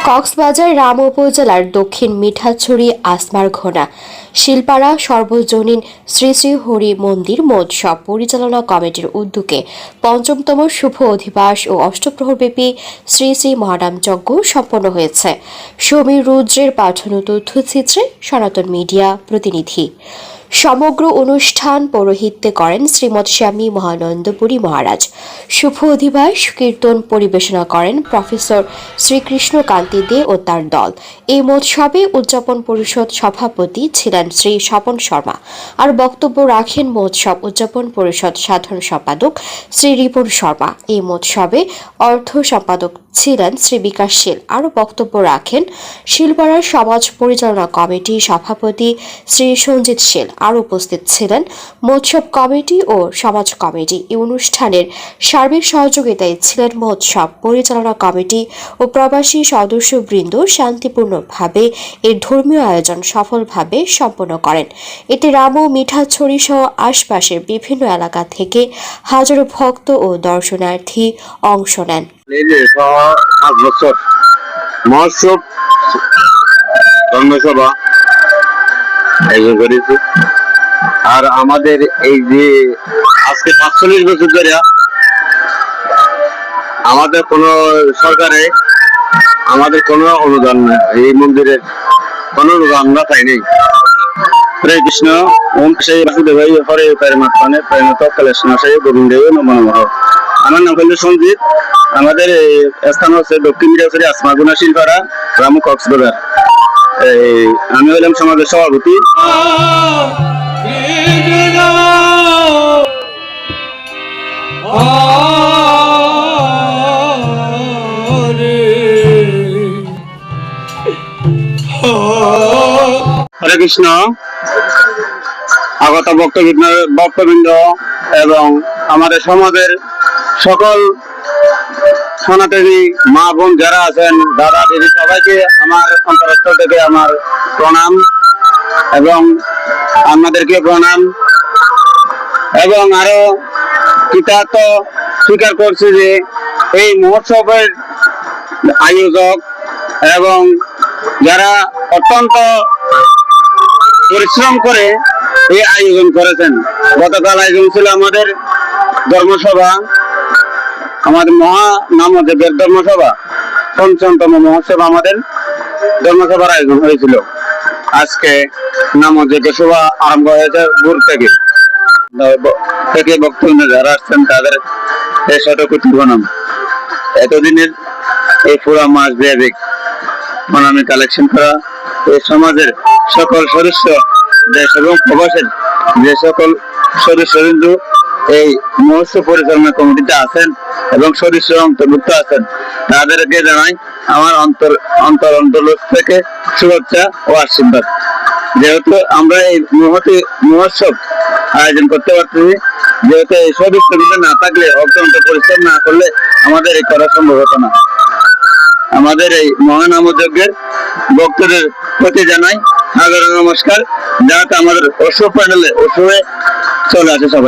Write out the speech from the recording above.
কক্সবাজার রাম উপজেলার দক্ষিণ মিঠাছড়ি আসমারঘোনা শিলপাড়া সর্বজনীন শ্রী শ্রী হরি মন্দির মহোৎসব পরিচালনা কমিটির উদ্যোগে পঞ্চমতম শুভ অধিবাস ও অষ্টপ্রহরব্যাপী শ্রী শ্রী মহানাম যজ্ঞ সম্পন্ন হয়েছে। সমীর রুদ্রের পাঠানো তথ্যচিত্রে সনাতন মিডিয়া প্রতিনিধি। সমগ্র অনুষ্ঠান পৌরোহিত্যে করেন শ্রীমৎ স্বামী মহানন্দপুরী মহারাজ। শুভ অধিবাস কীর্তন পরিবেশনা করেন প্রফেসর শ্রীকৃষ্ণ কান্তি দে ও তার দল। এই মহোৎসবে উদযাপন পরিষদ সভাপতি ছিলেন শ্রী স্বপন শর্মা। আর বক্তব্য রাখেন মহোৎসব উদযাপন পরিষদ সাধারণ সম্পাদক শ্রী রিপুন শর্মা। এই মহোৎসবে অর্থ সম্পাদক ছিলেন শ্রী বিকাশ শীল। আরও বক্তব্য রাখেন শিলপাড়ার সমাজ পরিচালনা কমিটি সভাপতি শ্রী সঞ্জিত শীল। আরও উপস্থিত ছিলেন মহোৎসব কমিটি ও সমাজ কমিটি। এই অনুষ্ঠানের সার্বিক সহযোগিতায় ছিলেন মহোৎসব পরিচালনা কমিটি ও প্রবাসী সদস্যবৃন্দ। শান্তিপূর্ণভাবে এই ধর্মীয় আয়োজন সফলভাবে সম্পন্ন করেন। এতে রাম ও মিঠাছড়ি সহ আশপাশের বিভিন্ন এলাকা থেকে হাজারো ভক্ত ও দর্শনার্থী অংশ নেন। মহোৎসব ধর্মসভা আয়োজন করেছে। আর আমাদের এই যে আজকে ৪৫ বছর ধরে আমাদের কোন সরকারে আমাদের কোনো অনুদান নেই, এই মন্দিরের কোনো অনুদান আমরা পাই নাই। হরে কৃষ্ণ ওম সেই বাসুদেবাই হরে প্রেমাত্মানে প্রেমত কলেশনাশাই গোবিন্দ নমঃ নমঃ। আমার নাম হল সঞ্জিত। আমাদের স্থান হচ্ছে দক্ষিণ মিঠাছড়ি আসমারঘোনা শিলপাড়া রাম কক্সবাজার। আমি হলাম সমাজের সভাপতি। হরে কৃষ্ণ। আগত ভক্তবৃন্দ এবং আমাদের সমাজের সকল সনাতনী মা বোন যারা আছেন, দাদা দিদি, সবাইকে আমার অন্তরস্থল থেকে আমার প্রণাম এবং আমাদেরকে প্রণাম। এবং আরো কৃতার্থ স্বীকার করছি যে এই মহোৎসবের আয়োজক এবং যারা অত্যন্ত পরিশ্রম করে এই আয়োজন করেছেন। গতকাল আয়োজন ছিল আমাদের ধর্মসভা, আমাদের মহানামযজ্ঞের ধর্মসভা, পঞ্চমতম মহোৎসব আমাদের ধর্মসভার আয়োজন হয়েছিল। আজকে নামযজ্ঞ সভা আরম্ভ হয়েছে ভোর থেকে বক্তব্য যারা আসছেন তাদের শতকোটি প্রণাম। এতদিনের এই পুরা মাস ব্যাপী প্রণামী কালেকশন করা এই সমাজের সকল সদস্য, দেশ এবং প্রবাসের যে সকল সদস্যবৃন্দ এই মহোৎসব পরিচালনা কমিটিতে আছেন এবং সদস্য অন্তর্ভুক্ত আছেন, তাদেরকে জানাই আমার অন্তর থেকে শুভেচ্ছা ও আশীর্বাদ। যেহেতু আমরা এই মহোৎসব আয়োজন করতে পারছি, যেহেতু এই সদস্যবৃন্দ না থাকলে, অত্যন্ত পরিশ্রম না করলে আমাদের এই করা সম্ভব হতো না। আমাদের এই মহানামযজ্ঞের ভক্তদের প্রতি জানাই আদর নমস্কার, যাতে আমাদের অশুভ প্যান্ডেলে অশুভে চলে আসে সবাই।